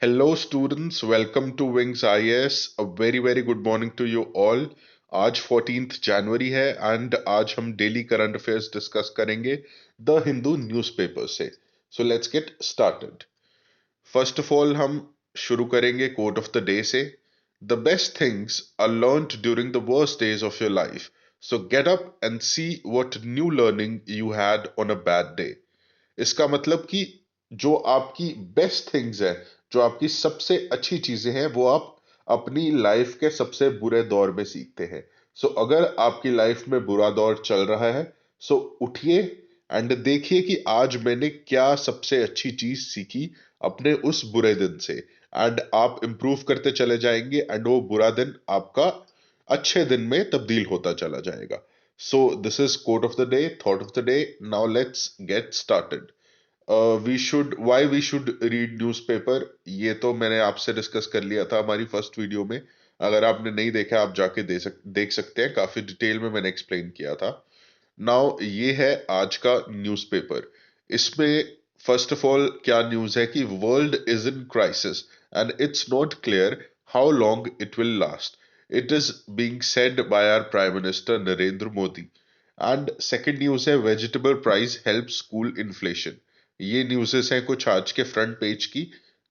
Hello students, welcome to Wings IAS. A very good morning to you all. आज 14th जनवरी है and आज हम daily current affairs discuss करेंगे the Hindu newspaper से. So let's get started. First of all हम शुरू करेंगे quote of the day से. The best things are learned during the worst days of your life. So get up and see what new learning you had on a bad day. इसका मतलब कि जो आपकी best things है, जो आपकी सबसे अच्छी चीजें हैं, वो आप अपनी लाइफ के सबसे बुरे दौर में सीखते हैं. सो अगर आपकी लाइफ में बुरा दौर चल रहा है, सो उठिए एंड देखिए कि आज मैंने क्या सबसे अच्छी चीज सीखी अपने उस बुरे दिन से. एंड आप इंप्रूव करते चले जाएंगे एंड वो बुरा दिन आपका अच्छे दिन में तब्दील होता चला जाएगा. So this is quote of the day, thought of the day. Now let's get started. We should why we should read newspaper, ये तो मैंने आपसे डिस्कस कर लिया था हमारी फर्स्ट वीडियो में. अगर आपने नहीं देखा आप जाके देख सकते हैं, काफी डिटेल में मैंने एक्सप्लेन किया था. नाउ ये है आज का न्यूज़पेपर. इसमें फर्स्ट ऑफ ऑल क्या न्यूज़ है कि world is in crisis and it's not clear how long it will last. It is being said by our prime minister Narendra Modi. And second news है vegetable price help cool inflation. ये newses हैं कुछ आज के front page की.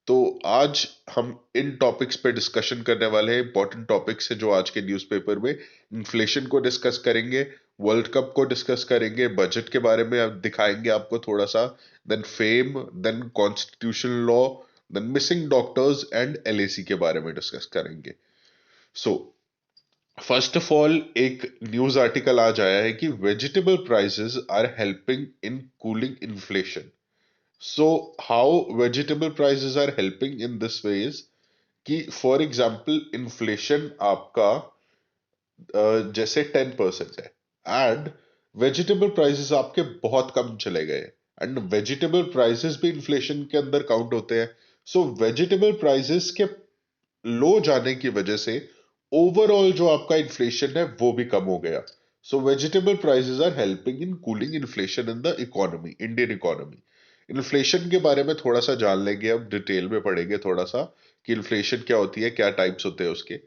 तो आज हम इन टॉपिक्स पे डिस्कशन करने वाले हैं. इंपॉर्टेंट टॉपिक्स है जो आज के न्यूज़पेपर में. इन्फ्लेशन को डिस्कस करेंगे, वर्ल्ड कप को डिस्कस करेंगे, बजट के बारे में अब दिखाएंगे आपको थोड़ा सा, then FAME, then constitution law, then missing doctors and LAC के बारे में डिस्कस करेंगे. सो फर्स्ट ऑफ ऑल एक न्यूज आर्टिकल आज आया है कि vegetable prices are helping in cooling inflation. So how vegetable prices are helping in this way is कि फॉर एग्जाम्पल इन्फ्लेशन आपका जैसे 10% है एंड वेजिटेबल प्राइसेस आपके बहुत कम चले गए, एंड वेजिटेबल प्राइसेस भी इन्फ्लेशन के अंदर काउंट होते हैं. सो वेजिटेबल प्राइसेस के लो जाने की वजह से ओवरऑल जो आपका इन्फ्लेशन है वो भी कम हो गया. So vegetable prices are helping in cooling inflation in the economy, Indian economy. Inflation के बारे में थोड़ा सा जान लेंगे, अब डिटेल में पढ़ेंगे थोड़ा सा कि इन्फ्लेशन क्या होती है, क्या टाइप्स होते हैं उसके.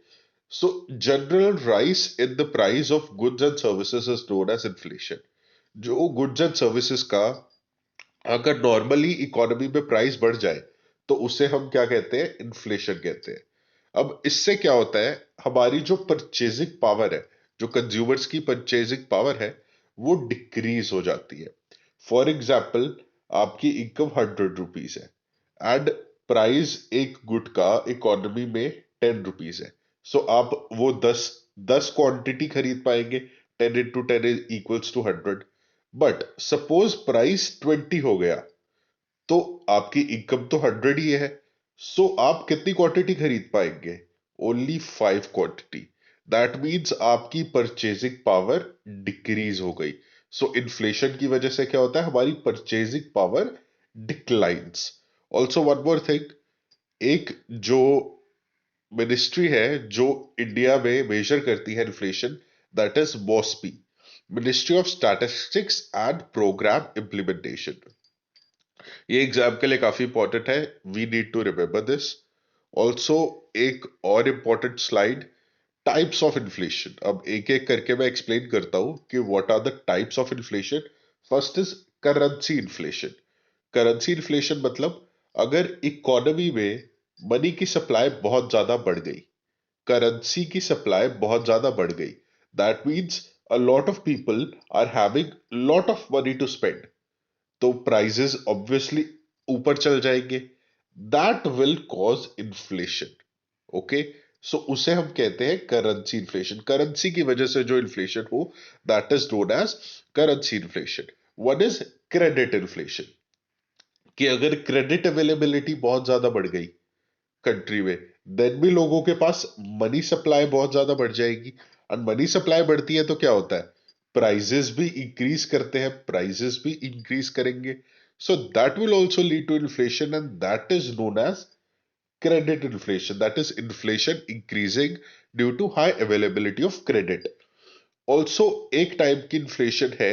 So general rise in the price of goods and services is known as inflation. जो गुड्स एंड सर्विसेज का अगर नॉर्मली इकोनॉमी में प्राइस बढ़ जाए तो उसे हम क्या कहते हैं, इन्फ्लेशन कहते हैं. अब इससे क्या होता है, हमारी जो परचेजिंग पावर है, जो कंज्यूमर्स की परचेजिंग पावर है, वो डिक्रीज हो जाती है. फॉर एग्जाम्पल आपकी इनकम 100 रुपीज है एंड प्राइस एक गुड का इकोनॉमी में 10 रुपीज है. सो आप वो दस दस क्वांटिटी खरीद पाएंगे. 10 into 10 equals to 100. But suppose price 20 हो गया तो आपकी इनकम तो 100 ही है. सो आप कितनी क्वांटिटी खरीद पाएंगे? Only 5 quantity. दैट मीन्स आपकी परचेजिंग पावर डिक्रीज हो गई. सो इन्फ्लेशन की वजह से क्या होता है, हमारी purchasing power declines. Also one more thing, एक जो मिनिस्ट्री है जो इंडिया में मेजर करती है inflation, that is MoSPI, ministry of statistics and programme implementation. ये एग्जाम के लिए काफी इंपॉर्टेंट है. We need to remember this. Also एक और important slide, types of inflation. अब एक एक करके मैं एक्सप्लेन करता हूं कि what are the types of inflation. First is currency inflation. Currency inflation मतलब अगर इकोनॉमी में मनी की सप्लाई बहुत ज्यादा बढ़ गई, करेंसी की सप्लाई बहुत ज्यादा बढ़ गई, that means a lot of people are having lot of money to spend, तो प्राइजेस ऑब्वियसली ऊपर चल जाएंगे. That will cause inflation. Okay, so उसे हम कहते हैं करेंसी इन्फ्लेशन. करेंसी की वजह से जो इन्फ्लेशन हो, that is known as currency inflation. One is credit inflation, कि अगर क्रेडिट अवेलेबिलिटी बहुत ज्यादा बढ़ गई कंट्री में, देन भी लोगों के पास मनी सप्लाई बहुत ज्यादा बढ़ जाएगी. और मनी सप्लाई बढ़ती है तो क्या होता है, प्राइजेस भी इंक्रीज करते हैं, प्राइजेस भी इंक्रीज करेंगे. So that will also lead to inflation and that is known as credit inflation. That is inflation increasing due to high availability of credit. Also एक टाइप की इन्फ्लेशन है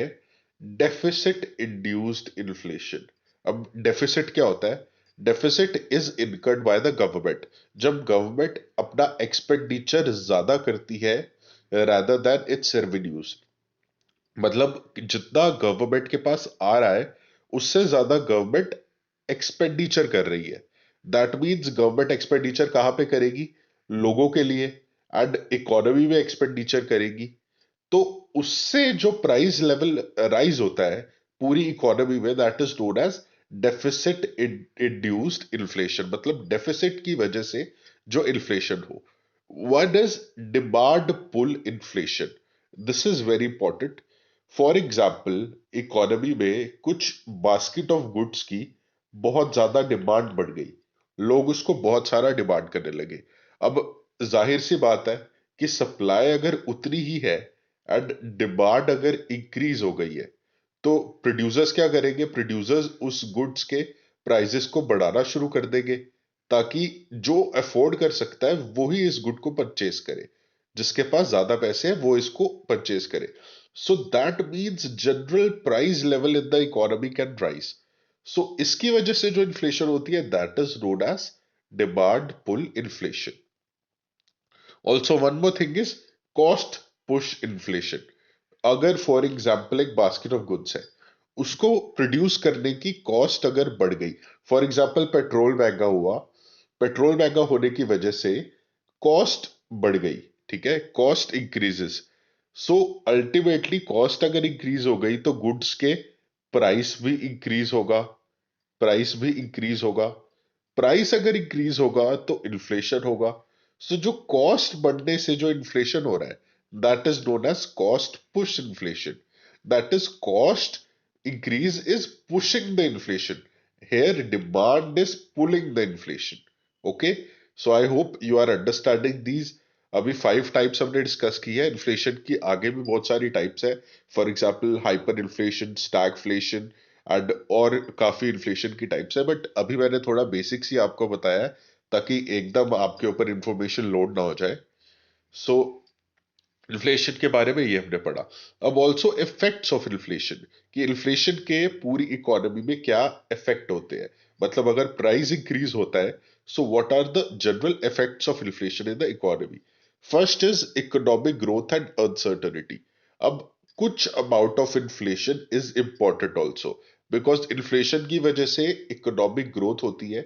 deficit induced inflation. अब deficit क्या होता है, deficit is incurred by the government. जब government अपना expenditure ज्यादा करती है rather than its revenues, मतलब जितना गवर्नमेंट के पास आ रहा है उससे ज्यादा गवर्नमेंट एक्सपेंडिचर कर रही है। दैट मीन्स गवर्नमेंट एक्सपेंडिचर कहाँ पे करेगी? लोगों के लिए एंड इकोनॉमी में एक्सपेंडिचर करेगी। तो उससे जो प्राइस लेवल राइज होता है पूरी इकोनॉमी में, that is known as deficit induced inflation. मतलब डेफिसिट की वजह से जो इन्फ्लेशन हो। One is demand pull inflation. This is very important. For example, economy में कुछ बास्केट ऑफ गुड्स की बहुत ज्यादा डिमांड बढ़ गई, लोग उसको बहुत सारा डिमांड करने लगे। अब जाहिर सी बात है कि सप्लाई अगर उतनी ही है एंड डिमांड अगर इंक्रीज हो गई है, तो प्रोड्यूसर्स क्या करेंगे? प्रोड्यूसर्स उस गुड्स के प्राइसेस को बढ़ाना शुरू कर देंगे, ताकि जो अफोर्ड कर सकता है वो ही इस गुड को परचेस करे, जिसके पास ज्यादा पैसे हैं वो इसको परचेस करे। So that means general price level in the economy can rise. So इसकी वजह से जो इन्फ्लेशन होती है, that is known as demand pull inflation. Also one more thing is cost push inflation. अगर फॉर एग्जाम्पल एक basket of goods है, उसको प्रोड्यूस करने की कॉस्ट अगर बढ़ गई, फॉर एग्जाम्पल पेट्रोल महंगा हुआ, पेट्रोल महंगा होने की वजह से कॉस्ट बढ़ गई, ठीक है, cost increases. So ultimately cost अगर इंक्रीज हो गई तो गुड्स के प्राइस भी इंक्रीज होगा, प्राइस भी इंक्रीज होगा। प्राइस अगर इंक्रीज होगा तो इन्फ्लेशन होगा। सो जो कॉस्ट बढ़ने से जो इन्फ्लेशन हो रहा है, that is known as cost push inflation. That is cost increase is pushing the inflation. Here, demand is pulling the inflation. Okay, so I hope you are understanding these. अभी 5 types हमने discuss की है inflation की, आगे भी बहुत सारी types है। For example hyper inflation, stagflation and और काफी इन्फ्लेशन की टाइप्स है, बट अभी मैंने थोड़ा बेसिक्स ही आपको बताया है ताकि एकदम आपके ऊपर इंफॉर्मेशन लोड ना हो जाए। सो इन्फ्लेशन के बारे में ये हमने पढ़ा। अब ऑल्सो इफेक्ट्स ऑफ इन्फ्लेशन, कि इन्फ्लेशन के पूरी इकोनॉमी में क्या इफेक्ट होते हैं। मतलब अगर प्राइस इंक्रीज होता है, so what are the general effects of inflation in the economy? First is economic growth and uncertainty. अब कुछ amount of inflation is important also, because inflation की वजह से इकोनॉमिक ग्रोथ होती है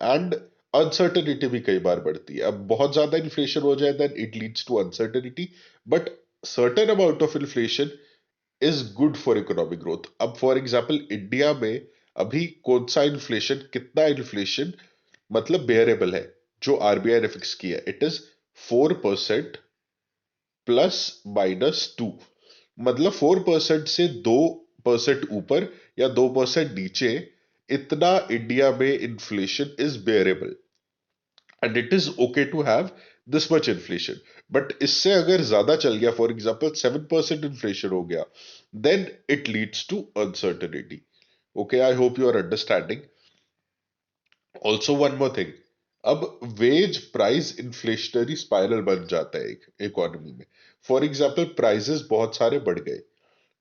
एंड अनसर्टेनिटी भी कई बार बढ़ती है। अब बहुत ज्यादा इन्फ्लेशन हो जाए then it leads to uncertainty, but certain amount of inflation is good for economic growth. अब फॉर एग्जाम्पल इंडिया में अभी कौन सा इन्फ्लेशन, कितना इन्फ्लेशन मतलब बेयरेबल है, जो आरबीआई ने फिक्स किया है, इट इज 4% प्लस -2। मतलब 4% से 2% ऊपर या 2% नीचे, इतना इंडिया में inflation is bearable and it is okay to have this much inflation. But इससे अगर ज्यादा चल गया, फॉर एग्जाम्पल 7% इन्फ्लेशन हो गया, then it leads to uncertainty. Okay, I hope you are understanding. Also one more thing, अब wage price inflationary spiral बन जाता है एक इकोनॉमी में। फॉर एग्जाम्पल प्राइसेस बहुत सारे बढ़ गए,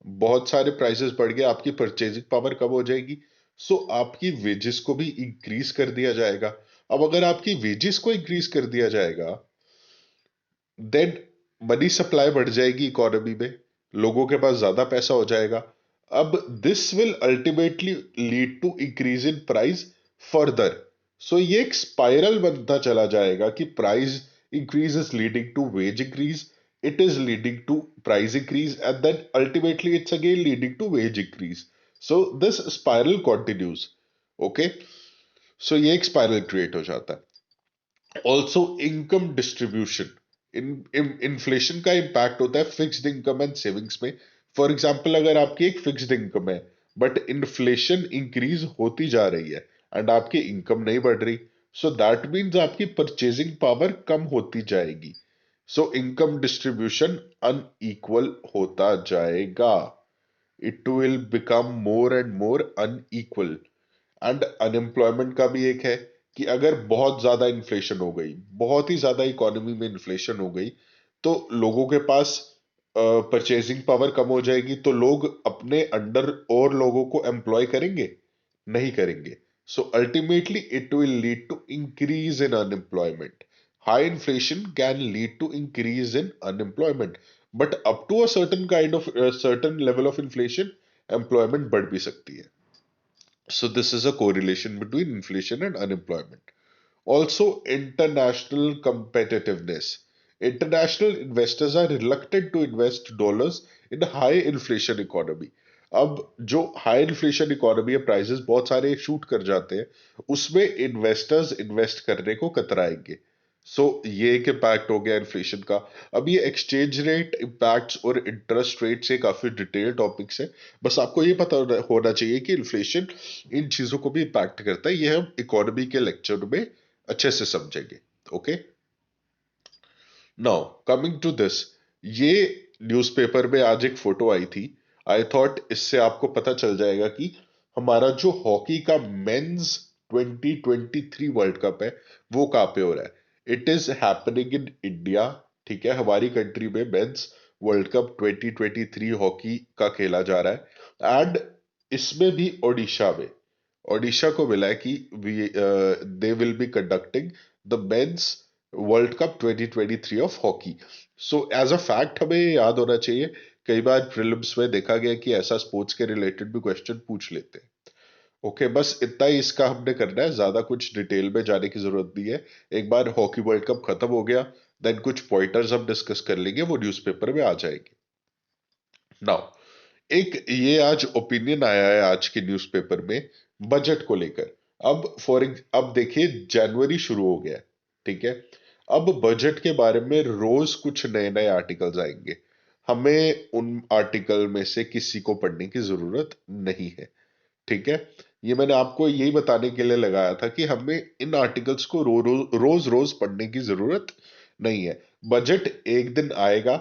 बहुत सारे प्राइसेस बढ़ गए, आपकी परचेजिंग पावर कम हो जाएगी। सो आपकी वेजेस को भी इंक्रीज कर दिया जाएगा। अब अगर आपकी वेजेस को इंक्रीज कर दिया जाएगा, देन मनी सप्लाई बढ़ जाएगी इकोनॉमी में, लोगों के पास ज्यादा पैसा हो जाएगा। अब this will ultimately lead to increase in price further. So ये एक स्पाइरल बनता चला जाएगा कि price increase is leading to wage increase, it is leading to price increase, and then ultimately it's again leading to wage increase. So this spiral continues. Okay, so ये एक spiral create हो जाता है। Also income distribution, inflation का impact होता है fixed income and savings में। For example, अगर आपकी एक फिक्स्ड इनकम है बट इन्फ्लेशन इंक्रीज होती जा रही है एंड आपकी इनकम नहीं बढ़ रही, सो दैट मीन्स आपकी परचेजिंग पावर कम होती जाएगी। सो इनकम डिस्ट्रीब्यूशन अनइक्वल होता जाएगा, it will become more and more unequal. And unemployment का भी एक है कि अगर बहुत ज्यादा इन्फ्लेशन हो गई, बहुत ही ज्यादा इकोनॉमी में इन्फ्लेशन हो गई, तो लोगों के पास परचेजिंग पावर कम हो जाएगी, तो लोग अपने अंडर और लोगों को एम्प्लॉय करेंगे? नहीं करेंगे। So ultimately it will lead to increase in unemployment. High inflation can lead to increase in unemployment, but up to a certain kind of certain level of inflation, employment बढ़ भी सकती है. So this is a correlation between inflation and unemployment. Also, international competitiveness. International investors are reluctant to invest dollars in a high inflation economy. अब जो high inflation economy है, prices बहुत सारे shoot कर जाते हैं, उसमें इन्वेस्टर्स इन्वेस्ट करने को कतराएंगे. सो ये एक इम्पैक्ट हो गया इन्फ्लेशन का. अब ये एक्सचेंज रेट इम्पैक्ट्स और इंटरेस्ट रेट से काफी डिटेल टॉपिक्स है. बस आपको ये पता होना चाहिए कि इन्फ्लेशन इन चीजों को भी इम्पैक्ट करता है. ये हम इकोनॉमी के लेक्चर में अच्छे से समझेंगे. Okay, now coming to this. ये न्यूज़पेपर में आज एक फोटो आई थी. आई थॉट इससे आपको पता चल जाएगा कि हमारा जो हॉकी का मेंस 2023 वर्ल्ड कप है वो कहाँ पे हो रहा है. It is happening in India. ठीक है, हमारी कंट्री में मेंस वर्ल्ड कप 2023 हॉकी का खेला जा रहा है. एंड इसमें भी ओडिशा को मिला है कि they will be conducting the men's world cup 2023 of hockey. So as a fact हमें याद होना चाहिए. कई बार प्रीलिम्स में देखा गया कि ऐसा स्पोर्ट्स के रिलेटेड भी क्वेश्चन पूछ लेते हैं. ओके, बस इतना ही इसका हमने करना है, ज्यादा कुछ डिटेल में जाने की जरूरत नहीं है. एक बार हॉकी वर्ल्ड कप खत्म हो गया, देन कुछ पॉइंटर्स हम डिस्कस कर लेंगे, वो न्यूज़पेपर में आ जाएंगे. नाउ, एक ये आज ओपिनियन आया है आज के न्यूज़पेपर में बजट को लेकर. अब देखिए, जनवरी शुरू हो गया है. ठीक है, अब बजट के बारे में रोज कुछ नए नए आर्टिकल्स आएंगे. हमें उन आर्टिकल में से किसी को पढ़ने की जरूरत नहीं है. ठीक है, ये मैंने आपको यही बताने के लिए लगाया था कि हमें इन आर्टिकल्स को रोज रोज पढ़ने की जरूरत नहीं है. बजट एक दिन आएगा,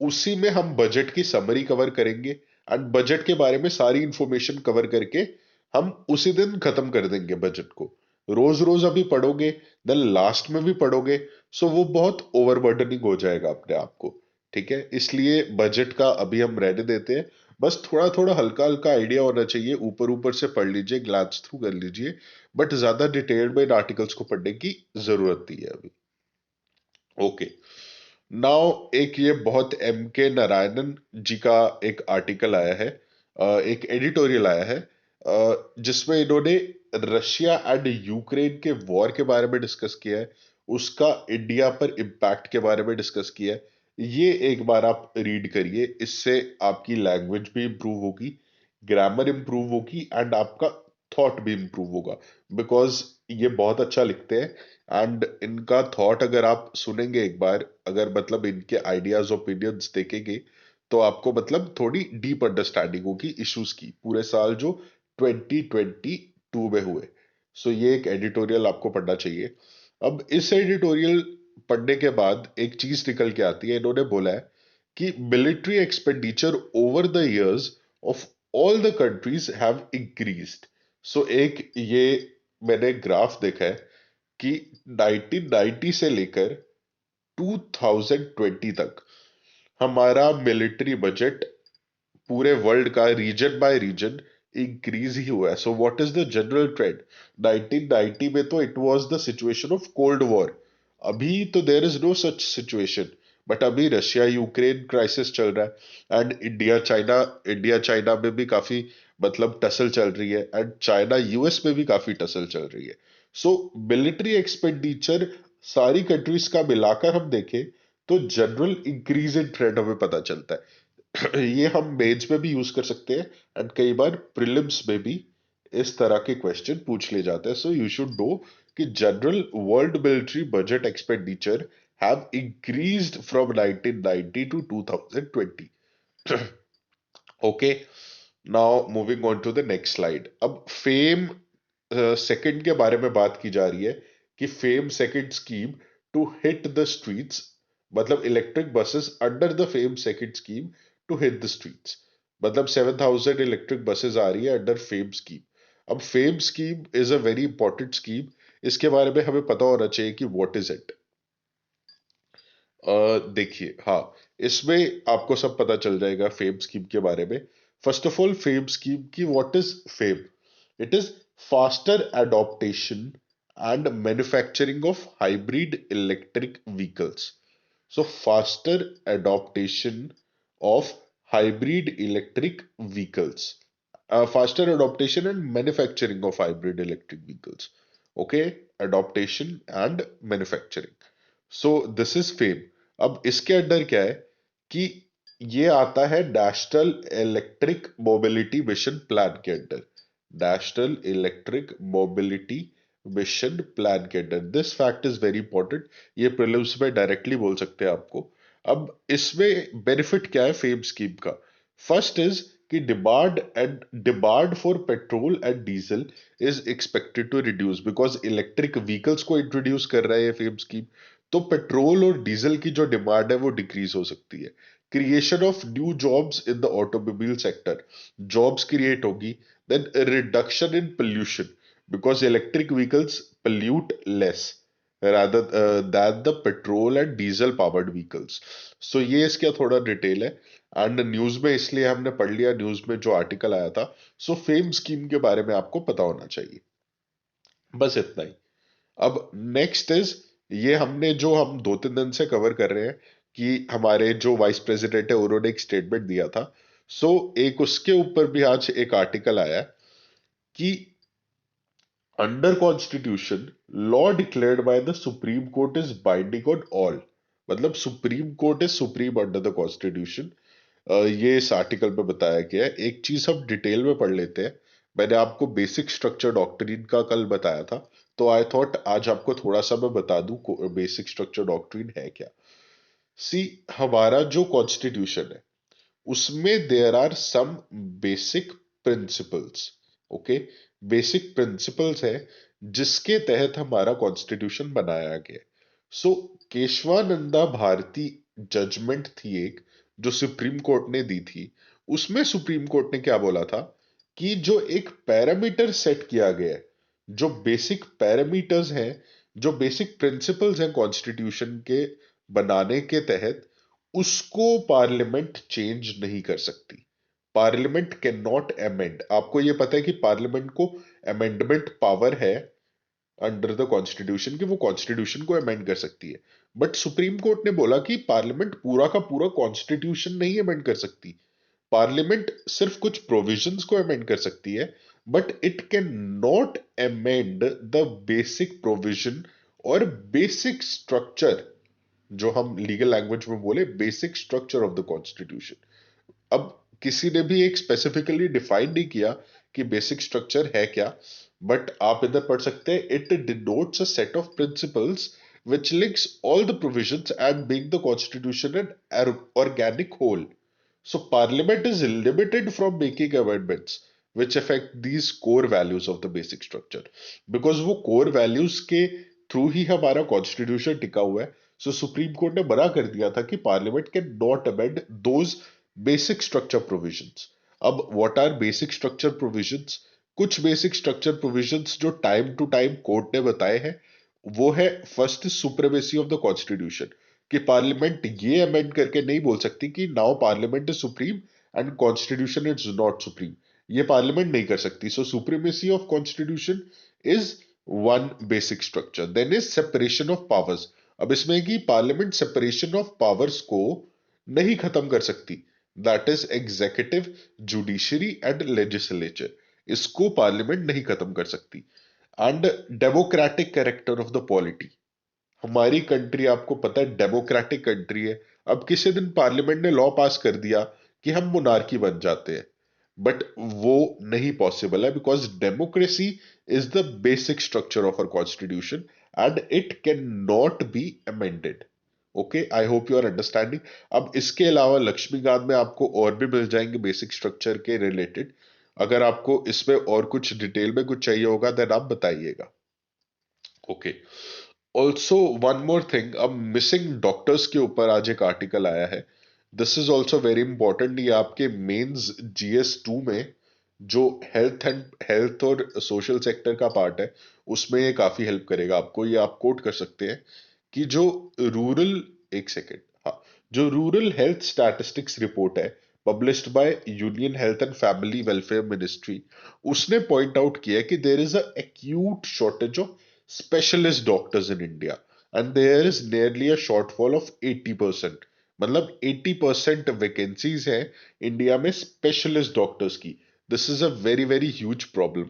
उसी में हम बजट की समरी कवर करेंगे एंड बजट के बारे में सारी इंफॉर्मेशन कवर करके हम उसी दिन खत्म कर देंगे बजट को. रोज रोज अभी पढ़ोगे, देन लास्ट में भी पढ़ोगे, सो वो बहुत ओवरबर्डनिंग हो जाएगा अपने आप को. ठीक है, इसलिए बजट का अभी हम रहने देते हैं. बस थोड़ा थोड़ा हल्का हल्का आइडिया होना चाहिए, ऊपर ऊपर से पढ़ लीजिए, ग्लांस थ्रू कर लीजिए, बट ज्यादा डिटेल में इन आर्टिकल्स को पढ़ने की जरूरत नहीं है अभी. ओके, नाउ एक ये बहुत एम के नारायणन जी का एक आर्टिकल आया है, एक एडिटोरियल आया है, जिसमें इन्होंने रशिया एंड यूक्रेन के वॉर के बारे में डिस्कस किया है, उसका इंडिया पर इम्पैक्ट के बारे में डिस्कस किया है. ये एक बार आप रीड करिए, इससे आपकी लैंग्वेज भी इम्प्रूव होगी, ग्रामर इम्प्रूव होगी एंड आपका थॉट भी इम्प्रूव होगा. बिकॉज ये बहुत अच्छा लिखते हैं एंड इनका थॉट अगर आप सुनेंगे एक बार, अगर मतलब इनके आइडियाज ओपिनियंस देखेंगे, तो आपको मतलब थोड़ी डीप अंडरस्टैंडिंग होगी इश्यूज की, पूरे साल जो 2022 में हुए. सो ये एक एडिटोरियल आपको पढ़ना चाहिए. अब इस एडिटोरियल पढ़ने के बाद एक चीज निकल के आती है. इन्होंने बोला है कि military expenditure over the years of all the countries have increased. So एक ये मैंने ग्राफ देखा है कि 1990 से लेकर 2020 तक हमारा मिलिट्री बजट पूरे वर्ल्ड का रीजन बाय रीजन इंक्रीज ही हुआ है. So what is the general trend? 1990 में तो it was the situation of cold war. अभी तो there is no such situation, but अभी रशिया यूक्रेन क्राइसिस चल रहा है एंड इंडिया चाइना में भी काफी मतलब टसल चल रही है एंड चाइना यूएस में भी काफी टसल चल रही है. सो मिलिट्री एक्सपेंडिचर सारी कंट्रीज का मिलाकर हम देखें तो जनरल इंक्रीज इन ट्रेंड हमें पता चलता है. ये हम मेंस में भी यूज कर सकते हैं एंड कई बार प्रीलिम्स में भी इस तरह के क्वेश्चन पूछ ले जाते हैं. सो यू शुड नो कि general world military budget expenditure have increased from 1990 to 2020. Okay, now moving on to the next slide. अब फेम सेकंड के बारे में बात की जा रही है कि FAME second scheme to hit the streets, मतलब electric buses under the FAME second scheme to hit the streets. मतलब 7,000 इलेक्ट्रिक बसेस आ रही है अंडर फेम स्कीम. अब fame scheme is a very important scheme. इसके बारे में हमें पता होना चाहिए कि व्हाट इज इट. देखिए, हाँ, इसमें आपको सब पता चल जाएगा फेम स्कीम के बारे में. First of all, FAME scheme की what is FAME? It is faster adoption and manufacturing of hybrid electric vehicles. So faster adoption of hybrid electric vehicles. Faster adoption and manufacturing of hybrid electric vehicles. Okay, adoption and manufacturing. So this is FAME. अब इसके अंदर क्या है कि ये आता है national electric mobility mission plan के अंदर. National electric mobility mission plan के अंदर. This fact is very important. ये प्रीलिम्स में डायरेक्टली बोल सकते हैं आपको. अब इसमें बेनिफिट क्या है फेम स्कीम का? फर्स्ट इज कि demand for petrol and diesel is expected to reduce because electric vehicles को इंट्रोड्यूस कर रहा है ये फेम स्कीम. तो पेट्रोल और डीजल की जो डिमांड है वो डिक्रीज हो सकती है. Creation of new jobs in the automobile sector. Jobs create होगी. Then reduction in pollution because electric vehicles pollute less rather than the petrol and diesel powered vehicles. So ये इसका थोड़ा डिटेल है. एंड न्यूज में इसलिए हमने पढ़ लिया, न्यूज में जो आर्टिकल आया था. सो फेम स्कीम के बारे में आपको पता होना चाहिए. बस इतना ही. अब नेक्स्ट इज, ये हमने जो हम 2-3 दिन से कवर कर रहे हैं कि हमारे जो वाइस प्रेसिडेंट है उन्होंने एक स्टेटमेंट दिया था. सो एक उसके ऊपर भी आज एक आर्टिकल आया है कि under constitution law declared by the supreme court is binding on all. मतलब supreme court is supreme under the constitution. ये इस आर्टिकल में बताया गया है. एक चीज हम डिटेल में पढ़ लेते हैं. मैंने आपको बेसिक स्ट्रक्चर डॉक्ट्रिन का कल बताया था, तो आई थॉट आज आपको थोड़ा सा मैं बता दूं बेसिक स्ट्रक्चर डॉक्ट्रिन है क्या. सी, हमारा जो कॉन्स्टिट्यूशन है उसमें there are some basic principles. Okay, basic principles है जिसके तहत हमारा कॉन्स्टिट्यूशन बनाया गया. सो केशवानंदा भारती जजमेंट थी एक, जो सुप्रीम कोर्ट ने दी थी. उसमें सुप्रीम कोर्ट ने क्या बोला था कि जो एक पैरामीटर सेट किया गया है, जो बेसिक पैरामीटर्स हैं, जो बेसिक प्रिंसिपल्स हैं कॉन्स्टिट्यूशन के बनाने के तहत, उसको पार्लियामेंट चेंज नहीं कर सकती. Parliament can not amend. आपको यह पता है कि पार्लियामेंट को अमेंडमेंट पावर है अंडर द कॉन्स्टिट्यूशन कि वो कॉन्स्टिट्यूशन को अमेंड कर सकती है. बट सुप्रीम कोर्ट ने बोला कि पार्लियामेंट पूरा का पूरा कॉन्स्टिट्यूशन नहीं अमेंड कर सकती. पार्लियामेंट सिर्फ कुछ प्रोविजंस को अमेंड कर सकती है, but it can not amend the basic provision और बेसिक स्ट्रक्चर, जो हम लीगल लैंग्वेज में बोले basic structure of the constitution. अब किसी ने भी एक स्पेसिफिकली डिफाइन नहीं किया कि बेसिक स्ट्रक्चर है क्या, बट आप इधर पढ़ सकते हैं it denotes a set of principles which links all the provisions and make the constitution an organic whole. So parliament is limited from making amendments which affect these core values of the basic structure, because वो core values के through ही हमारा constitution टिका हुआ है. सो supreme court ने मना कर दिया था कि parliament can not amend those basic structure provisions. अब what are basic structure provisions? कुछ बेसिक स्ट्रक्चर प्रोविजंस जो टाइम टू टाइम कोर्ट ने बताए हैं, वो है first supremacy of the constitution. कि पार्लियामेंट ये अमेंड करके नहीं बोल सकती कि now parliament is supreme and constitution is not supreme. ये पार्लियामेंट नहीं कर सकती. So supremacy of constitution is one basic structure. Then is separation of powers. अब इसमें कि पार्लियामेंट सेपरेशन ऑफ पावर्स को नहीं खत्म कर सकती. That is executive, judiciary and legislature. इसको पार्लियामेंट नहीं खत्म कर सकती. And democratic character of the polity. हमारी कंट्री आपको पता है डेमोक्रेटिक कंट्री है. अब किसी दिन पार्लियामेंट ने लॉ पास कर दिया कि हम मोनार्की बन जाते हैं, बट वो नहीं पॉसिबल है because democracy is the basic structure of our constitution and it can not be amended. Okay, I hope you are understanding. अब इसके अलावा लक्ष्मीकांत में आपको और भी मिल जाएंगे बेसिक स्ट्रक्चर के रिलेटेड. अगर आपको इसमें और कुछ डिटेल में कुछ चाहिए होगा देन आप बताइएगा. Okay, also one more thing. अब मिसिंग डॉक्टर्स के ऊपर आज एक आर्टिकल आया है. This is also very important. ये आपके मेंस GS 2 में जो हेल्थ और सोशल सेक्टर का पार्ट है उसमें ये काफी हेल्प करेगा आपको. ये आप कोट कर सकते हैं कि जो रूरल, एक सेकेंड, हाँ, जो रूरल हेल्थ स्टैटिस्टिक्स रिपोर्ट है published by union health and family welfare ministry, उसने पॉइंट आउट किया कि there is a acute shortage of specialist doctors in India and there is nearly a shortfall of 80%। मतलब 80% vacancies हैं India में specialist doctors की। This is a very very huge problem.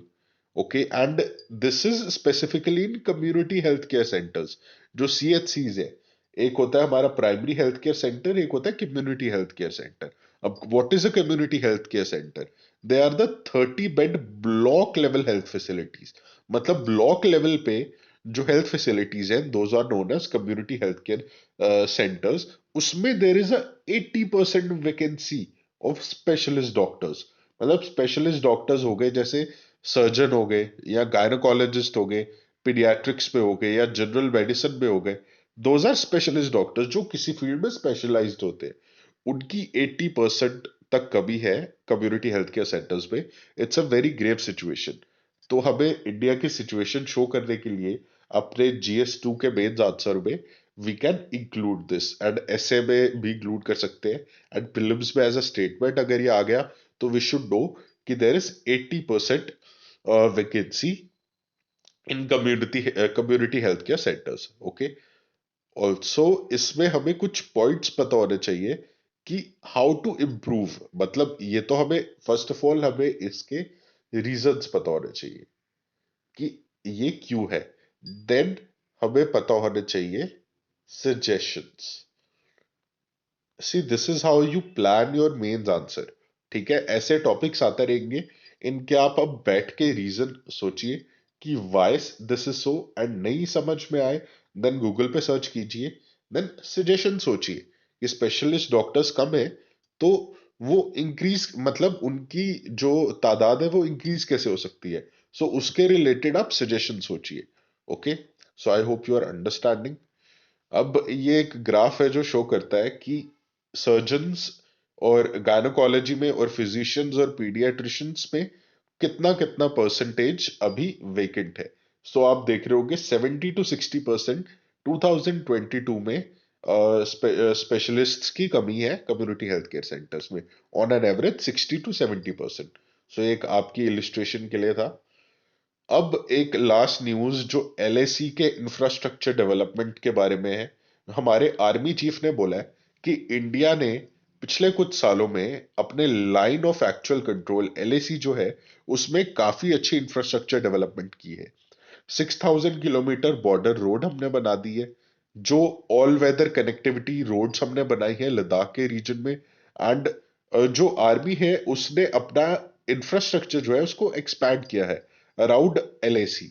Okay, and this is specifically in community health care centres, जो सीएचसीज है। एक होता है हमारा प्राइमरी हेल्थ केयर सेंटर, एक होता है कम्युनिटी हेल्थ केयर सेंटर। अब what is a community health care centre? They are the 30 bed block level health facilities. मतलब ब्लॉक लेवल पे जो हेल्थ फैसिलिटीज हैं, those are known as community health care centres. उसमें there is a 80% vacancy of specialist doctors. मतलब specialist doctors हो गए जैसे surgeon हो गए, या गायनोकोलॉजिस्ट हो गए, पीडियाट्रिक्स पे हो गए, या जनरल मेडिसिन में हो गए। दोज आर स्पेशलिस्ट डॉक्टर्स जो किसी फील्ड में स्पेशलाइज्ड होते हैं। उनकी 80% तक कमी है कम्युनिटी हेल्थ केयर सेंटर्स में। It's a very grave situation. तो हमें इंडिया की सिचुएशन शो करने के लिए अपने GS2 के मेंस आंसर में we can include this, and ऐसे में भी इंक्लूड कर सकते हैं, एंड प्रीलिम्स में एज अ स्टेटमेंट अगर ये आ गया तो वी शुड नो कि there is 80% vacancy in community health care centres. Okay, also इसमें हमें कुछ पॉइंट्स पता होने चाहिए कि हाउ टू इम्प्रूव। मतलब ये तो हमें फर्स्ट ऑफ ऑल हमें इसके रीजंस पता होने चाहिए कि ये क्यों है। देन हमें पता होने चाहिए suggestions. See this is how you plan your mains answer. ठीक है, ऐसे टॉपिक्स आते रहेंगे, इनके आप अब बैठ के रीजन सोचिए कि why this is so, and नहीं समझ में आए देन गूगल पे सर्च कीजिए। देन सजेशन सोचिए कि स्पेशलिस्ट डॉक्टर्स कम है, तो वो इंक्रीज, मतलब उनकी जो तादाद है वो इंक्रीज कैसे हो सकती है। सो उसके रिलेटेड आप सजेशन सोचिए। Okay, so I hope you are understanding. अब ये एक ग्राफ है जो शो करता है कि सर्जन्स और गायनोकोलॉजी में और फिजिशियंस और पीडियाट्रिशियंस में कितना कितना परसेंटेज अभी वेकेंट है। सो आप देख रहे होगे 70 to 60% 2022 में स्पेशलिस्ट्स की कमी है कम्युनिटी हेल्थ केयर सेंटर्स में, ऑन एन एवरेज 60 to 70%। सो एक आपकी इलिस्ट्रेशन के लिए था। अब एक लास्ट न्यूज जो LAC के इंफ्रास्ट्रक्चर डेवलपमेंट के बारे में है। हमारे आर्मी चीफ ने बोला है कि इंडिया ने पिछले कुछ सालों में अपने line of actual control LAC जो है उसमें काफी अच्छी इंफ्रास्ट्रक्चर डेवलपमेंट की है। 6000 किलोमीटर बॉर्डर रोड हमने बना दी है, जो ऑल वेदर कनेक्टिविटी रोड्स हमने बनाई है लद्दाख के रीजन में। एंड जो आर्मी है उसने अपना इंफ्रास्ट्रक्चर जो है उसको एक्सपैंड किया है अराउंड LAC।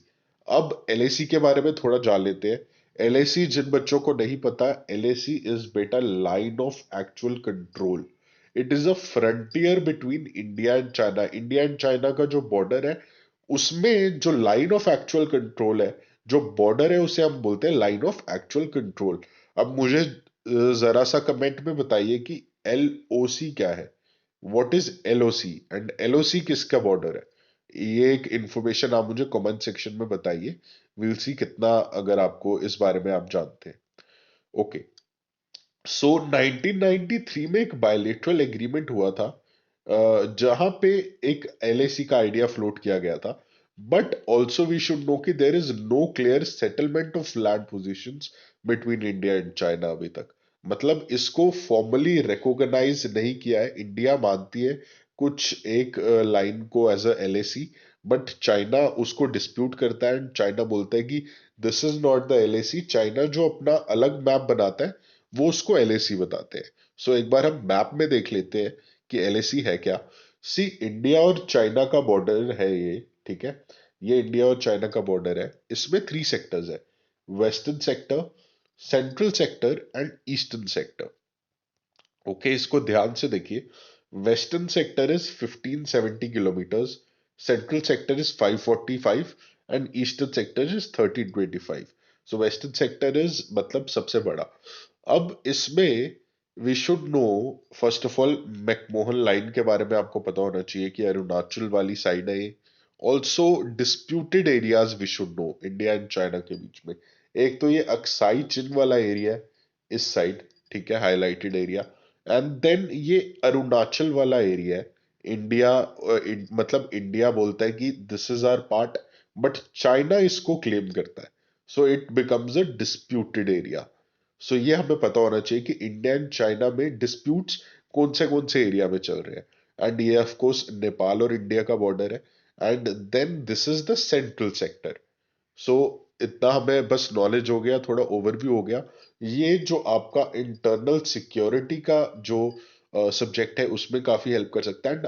अब LAC के बारे में थोड़ा जान लेते हैं। LAC, जिन बच्चों को नहीं पता, LAC इज बेटा line of actual control. It is a frontier between India and China. India and China का जो बॉर्डर है उसमें जो लाइन ऑफ एक्चुअल कंट्रोल है, जो बॉर्डर है, उसे हम बोलते हैं लाइन ऑफ एक्चुअल कंट्रोल। अब मुझे जरा सा कमेंट में बताइए कि LOC क्या है। What is LOC and LOC किसका बॉर्डर है? ये एक इंफॉर्मेशन आप मुझे कमेंट सेक्शन में बताइए। विल सी कितना अगर आपको इस बारे में आप जानते हैं। ओके, सो 1993 में एक बायलेटरल एग्रीमेंट हुआ था, जहां पे एक LAC का आइडिया फ्लोट किया गया था। But also we should know कि there is no clear settlement of land positions between India and China अभी तक। मतलब इसको फॉर्मली रिकॉग्नाइज नहीं किया है। इंडिया मानती है कुछ एक लाइन को as a LAC, but China उसको डिस्प्यूट करता है, एंड चाइना बोलता है कि this is not the LAC। China जो अपना अलग मैप बनाता है वो उसको LAC बताते हैं। सो एक बार हम मैप में देख लेते हैं कि LAC है क्या। सी, इंडिया और चाइना का बॉर्डर है ये, ठीक है। ये इंडिया और चाइना का बॉर्डर है। इसमें 3 सेक्टर्स है, western sector, central sector and eastern sector. Okay, इसको ध्यान से देखिए। Western sector is 1570 kilometres, central sector is 545 and eastern sector is 1325। So western sector is मतलब सबसे बड़ा। अब इसमें we should know, first of all McMahon line के बारे में आपको पता होना चाहिए कि अरुणाचल वाली साइड है ये। Also disputed areas we should know India and China के बीच में। एक तो ये अक्साई चिन वाला एरिया है इस साइड, ठीक है, हाईलाइटेड एरिया। एंड देन ये अरुणाचल वाला एरिया है। इंडिया मतलब इंडिया बोलता है कि this is our part, but China इसको क्लेम करता है। So it becomes a disputed area. So ये हमें पता होना चाहिए कि इंडिया एंड चाइना में डिस्प्यूट्स कौन से एरिया में चल रहे हैं। एंड ये ऑफ कोर्स नेपाल और इंडिया का बॉर्डर है। And then this is the central sector. So इतना हमें बस नॉलेज हो गया, थोड़ा ओवरव्यू हो गया। ये जो आपका इंटरनल सिक्योरिटी का जो सब्जेक्ट है उसमें काफी हेल्प कर सकता है। एंड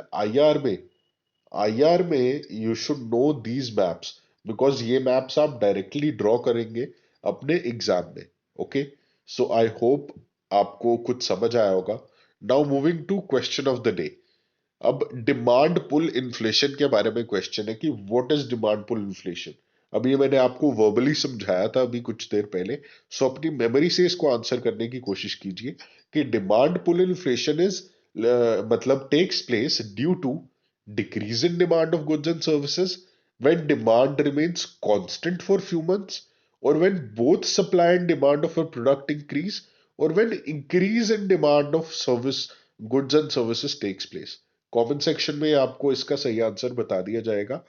आईआर में you should know these maps, because ये मैप्स आप डायरेक्टली ड्रॉ करेंगे अपने एग्जाम में। ओके, सो आई होप आपको कुछ समझ आया होगा। Now moving to question of the day. अब डिमांड पुल इन्फ्लेशन के बारे में क्वेश्चन है कि what is demand pull inflation. अभी ये मैंने आपको वर्बली समझाया था अभी कुछ देर पहले। सो अपनी मेमोरी से इसको आंसर करने की कोशिश कीजिए कि डिमांड पुल इन्फ्लेशन इज मतलब takes place due to decrease in demand of goods and services when demand remains constant for few months, और when both supply and demand of a product increase, और when increase in demand of service goods and services takes place. Comment section में आपको इसका सही answer बता दिया जाएगा।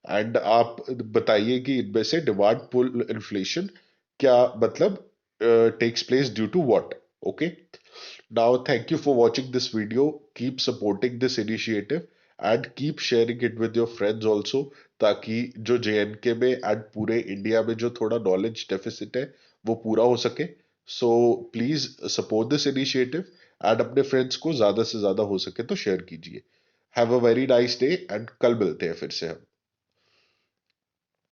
And आप बताइए कि इनमें से डिमांड पुल इन्फ्लेशन क्या मतलब takes place due to what. Okay, now thank you for watching this video. Keep supporting this initiative and keep sharing it with your friends also, ताकि जो जेएनके में एंड पूरे इंडिया में जो थोड़ा knowledge deficit है वो पूरा हो सके। So please support this initiative and अपने फ्रेंड्स को ज्यादा से ज्यादा हो सके तो शेयर कीजिए। Have a very nice day and कल मिलते हैं फिर से हम।